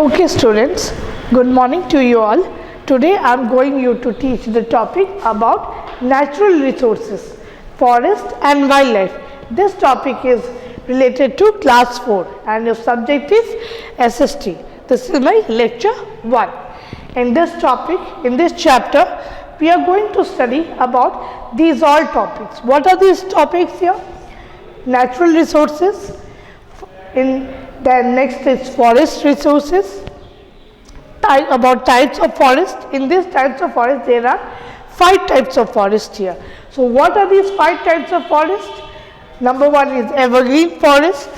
Okay students, good morning to you all. Today I am going you to teach the topic about natural resources, forest and wildlife. This topic is related to class 4 and your subject is SST. This is my lecture 1. In this topic, in this chapter, we are going to study about these all topics. What are these topics here? Natural resources, then next is forest resources, about types of forest. In these types of forest there are 5 types of forest here. So what are these 5 types of forest? Number 1 is evergreen forest,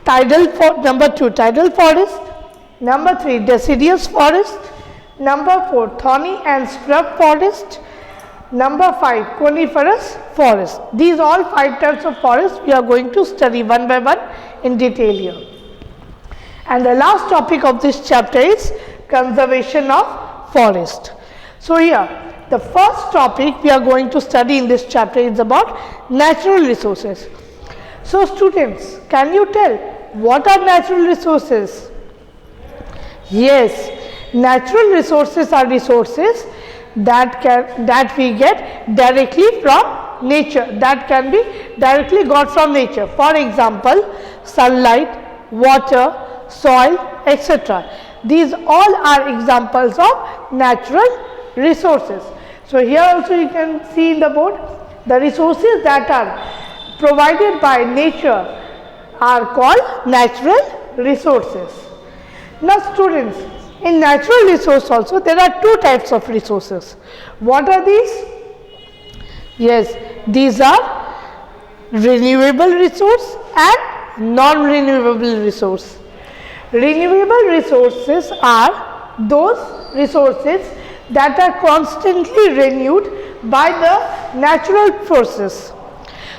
number 2 tidal forest, number 3 deciduous forest, number 4 thorny and scrub forest, number 5 coniferous forest. These all 5 types of forest we are going to study one by one in detail here. And the last topic of this chapter is conservation of forest. So here the first topic we are going to study in this chapter is about natural resources. So students, can you tell what are natural resources? Yes, natural resources are resources that we get directly from nature, that can be directly got from nature. For example, sunlight, water, soil, etc. These all are examples of natural resources. So here also you can see in the board, the resources that are provided by nature are called natural resources. Now students, in natural resource also there are 2 types of resources. What are these? Yes, these are renewable resource and non-renewable resource. Renewable resources are those resources that are constantly renewed by the natural process.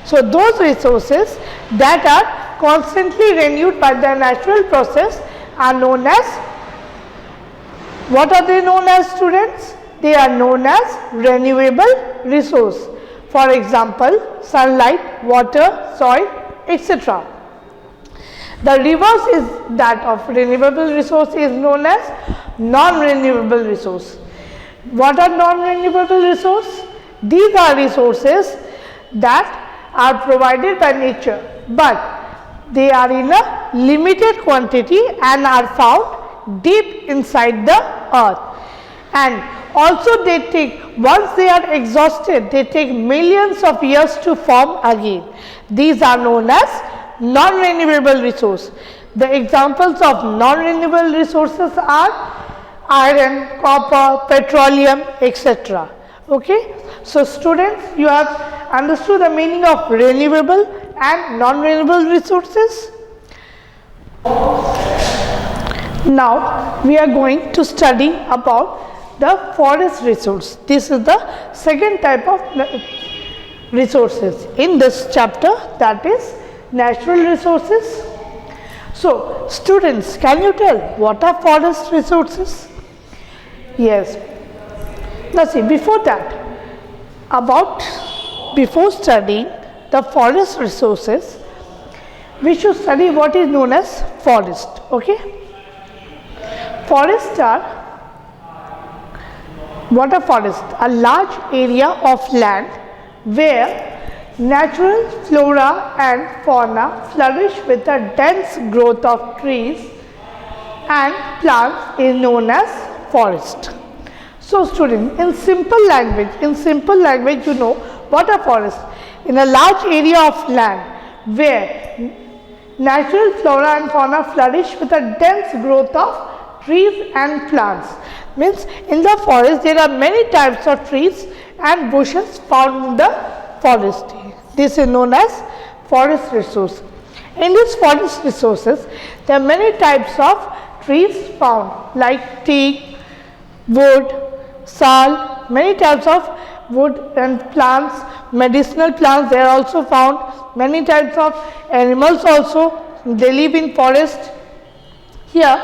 So those resources that are constantly renewed by the natural process are known as, what are they known as students? They are known as renewable resource. For example, sunlight, water, soil, etc. The reverse is that of renewable resource is known as non-renewable resource. What are non-renewable resource? These are resources that are provided by nature, but they are in a limited quantity and are found deep inside the earth. And also they take, once they are exhausted, they take millions of years to form again. These are known as non-renewable resource. The examples of non-renewable resources are iron, copper, petroleum, etc. Okay. So students, you have understood the meaning of renewable and non-renewable resources. Now we are going to study about the forest resource. This is the second type of resources in this chapter, that is natural resources. So students, can you tell what are forest resources? Yes. Now see, before that, before studying the forest resources, we should study what is known as forest. Okay. Forests are, what are forests? A large area of land where natural flora and fauna flourish with a dense growth of trees and plants is known as forest. So students, in simple language you know what are forests. In a large area of land where natural flora and fauna flourish with a dense growth of trees and plants. Means in the forest there are many types of trees and bushes found in the forest. This is known as forest resource. In these forest resources, there are many types of trees found like teak, wood, sal, many types of wood and plants, medicinal plants they are also found, many types of animals also, they live in forest. Here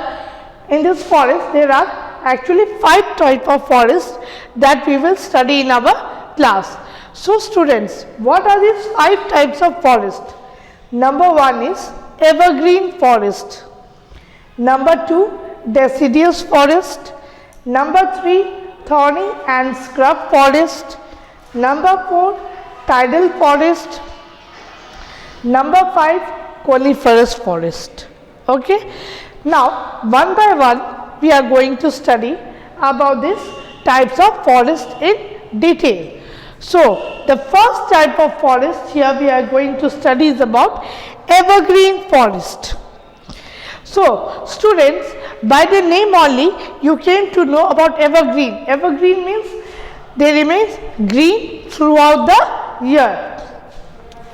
in this forest there are actually 5 types of forests that we will study in our class. So students, what are these 5 types of forest? Number 1 is evergreen forest. Number 2, deciduous forest. Number 3, thorny and scrub forest. Number 4, tidal forest. Number 5, coniferous forest. Okay. Now, one by one, we are going to study about these types of forest in detail. So, the first type of forest here we are going to study is about evergreen forest. So, students, by the name only you came to know about evergreen. Evergreen means they remain green throughout the year.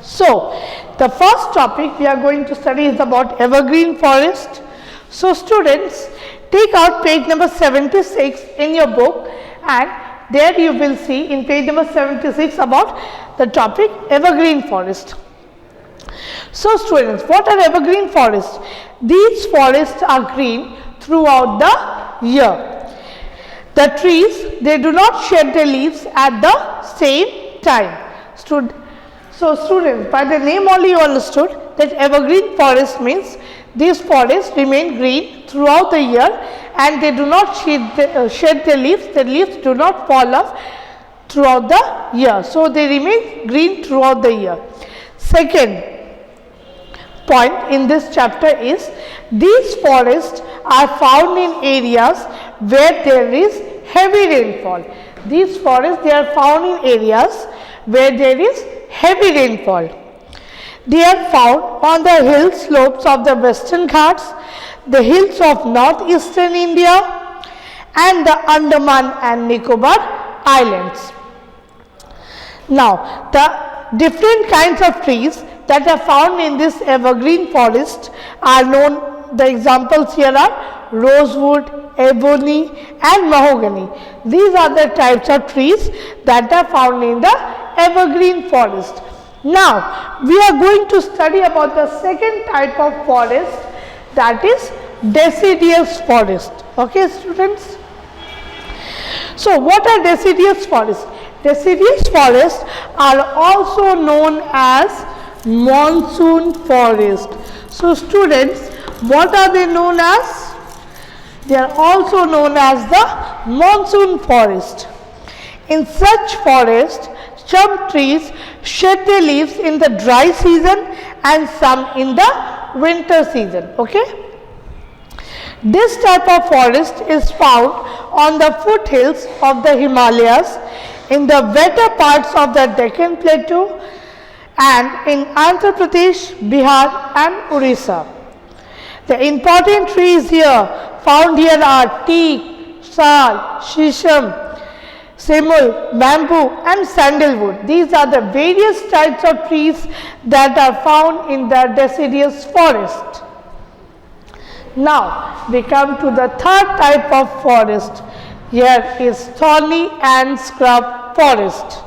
So, the first topic we are going to study is about evergreen forest. So, students, take out page number 76 in your book, and there you will see in page number 76 about the topic evergreen forest. So, students, what are evergreen forests? These forests are green throughout the year. The trees, they do not shed their leaves at the same time. So, students, by the name only you understood that evergreen forest means these forests remain green throughout the year and they do not shed their leaves do not fall off throughout the year. So, they remain green throughout the year. Second point in this chapter is these forests are found in areas where there is heavy rainfall. These forests, they are found in areas where there is heavy rainfall. They are found on the hill slopes of the Western Ghats, the hills of northeastern India and the Andaman and Nicobar Islands. Now, the different kinds of trees that are found in this evergreen forest are known, the examples here are rosewood, ebony and mahogany. These are the types of trees that are found in the evergreen forest. Now, we are going to study about the second type of forest, that is deciduous forest. Okay, students? So, what are deciduous forests? Deciduous forests are also known as monsoon forest. So, students, what are they known as? They are also known as the monsoon forest. In such forest, some trees shed their leaves in the dry season and some in the winter season. Okay? This type of forest is found on the foothills of the Himalayas, in the wetter parts of the Deccan Plateau and in Andhra Pradesh, Bihar and Orissa. The important trees found here are teak, sal, shisham, simul, bamboo and sandalwood. These are the various types of trees that are found in the deciduous forest. Now, we come to the third type of forest. Here is thorny and scrub forest.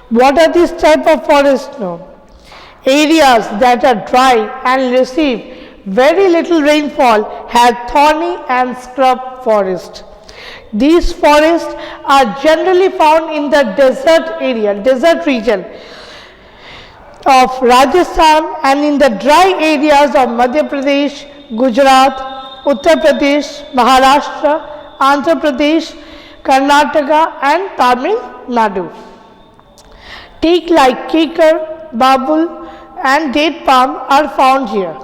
What are these type of forests? No. Areas that are dry and receive very little rainfall have thorny and scrub forest. These forests are generally found in the desert region of Rajasthan and in the dry areas of Madhya Pradesh, Gujarat, Uttar Pradesh, Maharashtra, Andhra Pradesh, Karnataka and Tamil Nadu. Teak like kikar, babul and date palm are found here.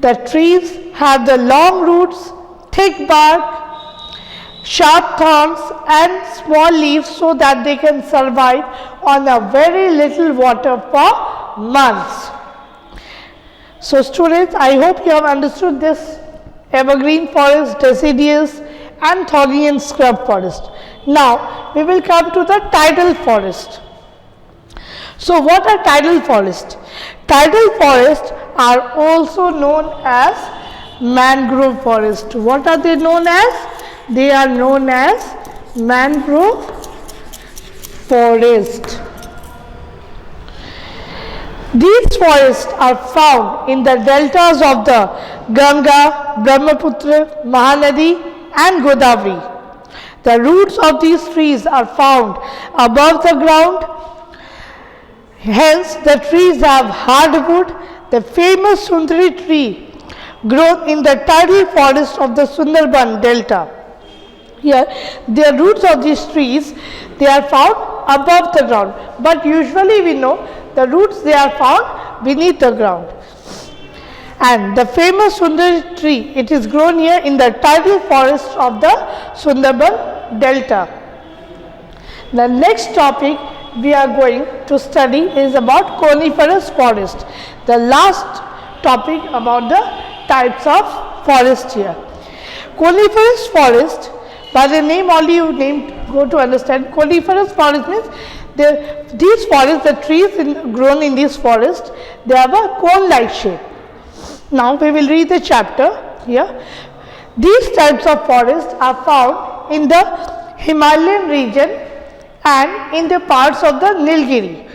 The trees have the long roots, thick bark, sharp thorns and small leaves so that they can survive on a very little water for months. So, students, I hope you have understood this evergreen forest, deciduous and thorny and scrub forest. Now, we will come to the tidal forest. So, what are tidal forests? Tidal forests are also known as mangrove forest. What are they known as? They are known as mangrove forest. These forests are found in the deltas of the Ganga, Brahmaputra, Mahanadi and Godavari. The roots of these trees are found above the ground. Hence, the trees have hardwood. The famous Sundari tree grown in the tidal forest of the Sundarban Delta. Here, the roots of these trees, they are found above the ground, but usually we know the roots, they are found beneath the ground. And the famous Sundari tree, it is grown here in the tidal forest of the Sundarban Delta. The next topic we are going to study is about coniferous forest, the last topic about the types of forest here. Coniferous forest, by the name only you go to understand. Coniferous forest means these forests, the trees grown in these forests, they have a cone-like shape. Now we will read the chapter here. These types of forests are found in the Himalayan region and in the parts of the Nilgiri.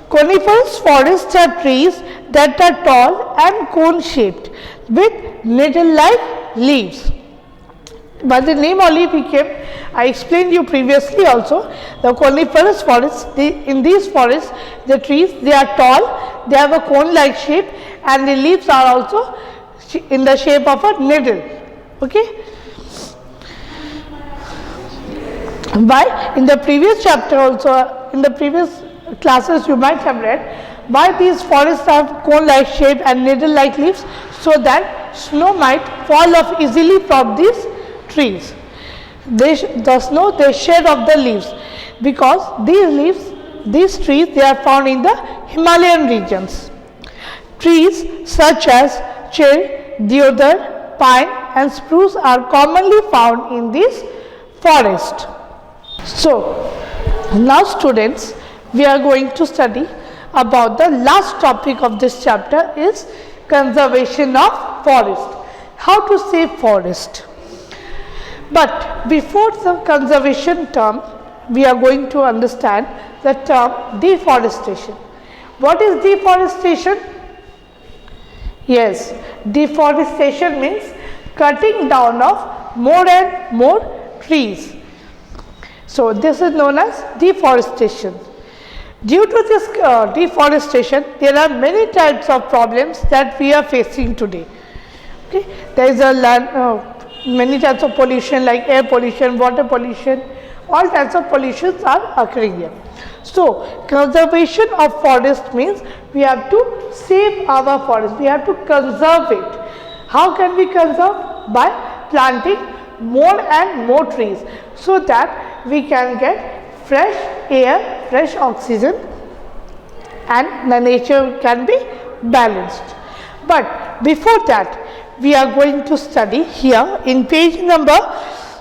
Coniferous forests are trees that are tall and cone-shaped with needle-like leaves. By the name only I explained you previously also, the coniferous forests, in these forests, the trees, they are tall, they have a cone-like shape and the leaves are also in the shape of a needle. Okay? Why? In the previous chapter also, in the previous classes you might have read, why these forests have cone-like shape and needle-like leaves, so that snow might fall off easily from these trees. The snow, they shed off the leaves, because these trees, they are found in the Himalayan regions. Trees such as cher, deodar, pine and spruce are commonly found in this forest. So, now students, we are going to study about the last topic of this chapter is conservation of forest. How to save forest. But before the conservation term, we are going to understand the term deforestation. What is deforestation? Yes, deforestation means cutting down of more and more trees. So, this is known as deforestation. Due to this deforestation, there are many types of problems that we are facing today. Okay? There is many types of pollution like air pollution, water pollution, all types of pollutions are occurring here. So, conservation of forest means we have to save our forest, we have to conserve it. How can we conserve? By planting more and more trees, so that we can get fresh air, fresh oxygen, and the nature can be balanced. But before that, we are going to study here in page number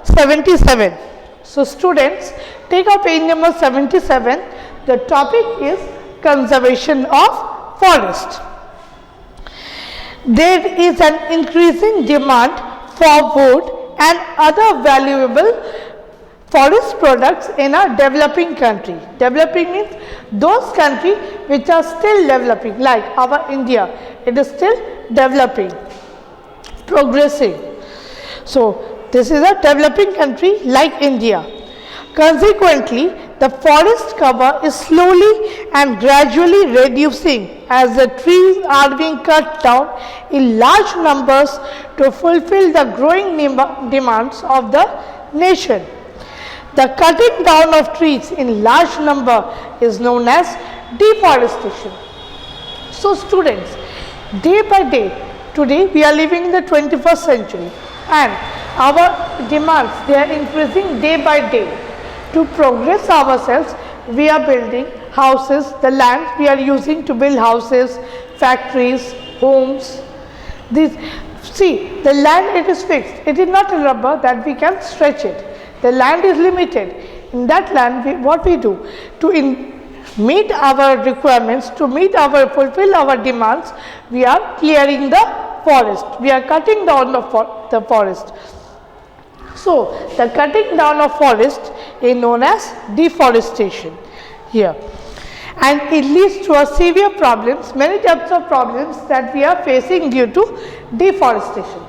77. So, students, take up page number 77. The topic is conservation of forest. There is an increasing demand for wood and other valuable forest products in a developing country. Developing means those countries which are still developing, like our India, it is still developing, progressing. So, this is a developing country like India. Consequently, the forest cover is slowly and gradually reducing as the trees are being cut down in large numbers to fulfill the growing demands of the nation. The cutting down of trees in large number is known as deforestation. So, students, day by day, today we are living in the 21st century and our demands, they are increasing day by day. To progress ourselves, we are building houses, the land we are using to build houses, factories, homes. See, the land, it is fixed, it is not a rubber that we can stretch it. The land is limited. In that land, what we do to meet our requirements, to fulfill our demands, we are clearing the forest, we are cutting down the forest. So, the cutting down of forest is known as deforestation here, and it leads to a severe problems, many types of problems that we are facing due to deforestation.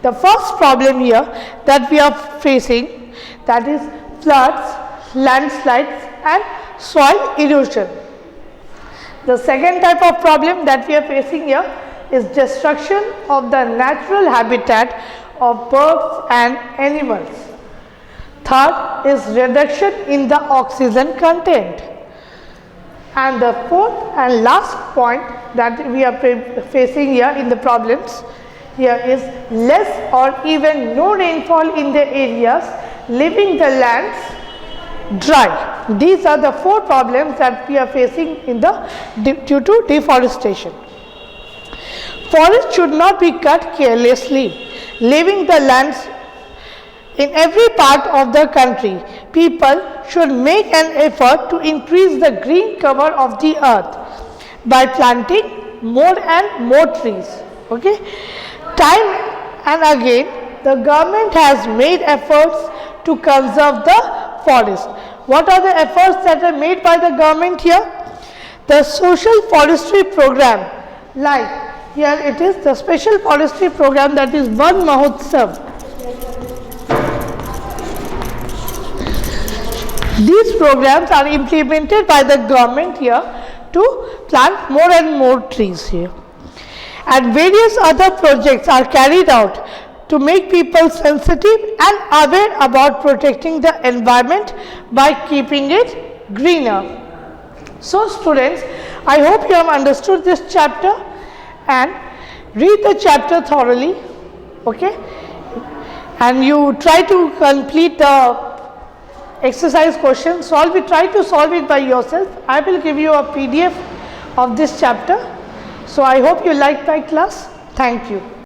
The first problem here that we are facing, that is floods, landslides and soil erosion. The second type of problem that we are facing here is destruction of the natural habitat of birds and animals. Third is reduction in the oxygen content. And the fourth and last point that we are facing here in the problems here is less or even no rainfall in the areas, leaving the lands dry. These are the four problems that we are facing in due to deforestation. Forests should not be cut carelessly, leaving the lands in every part of the country. People should make an effort to increase the green cover of the earth by planting more and more trees. Okay? Time and again, the government has made efforts to conserve the forest. What are the efforts that are made by the government here? The social forestry program, like here it is the special forestry program, that is Van Mahotsav. These programs are implemented by the government here to plant more and more trees here. And various other projects are carried out to make people sensitive and aware about protecting the environment by keeping it greener. So students, I hope you have understood this chapter and read the chapter thoroughly, okay, and you try to complete the exercise question, try to solve it by yourself. I will give you a PDF of this chapter. So I hope you liked my class. Thank you.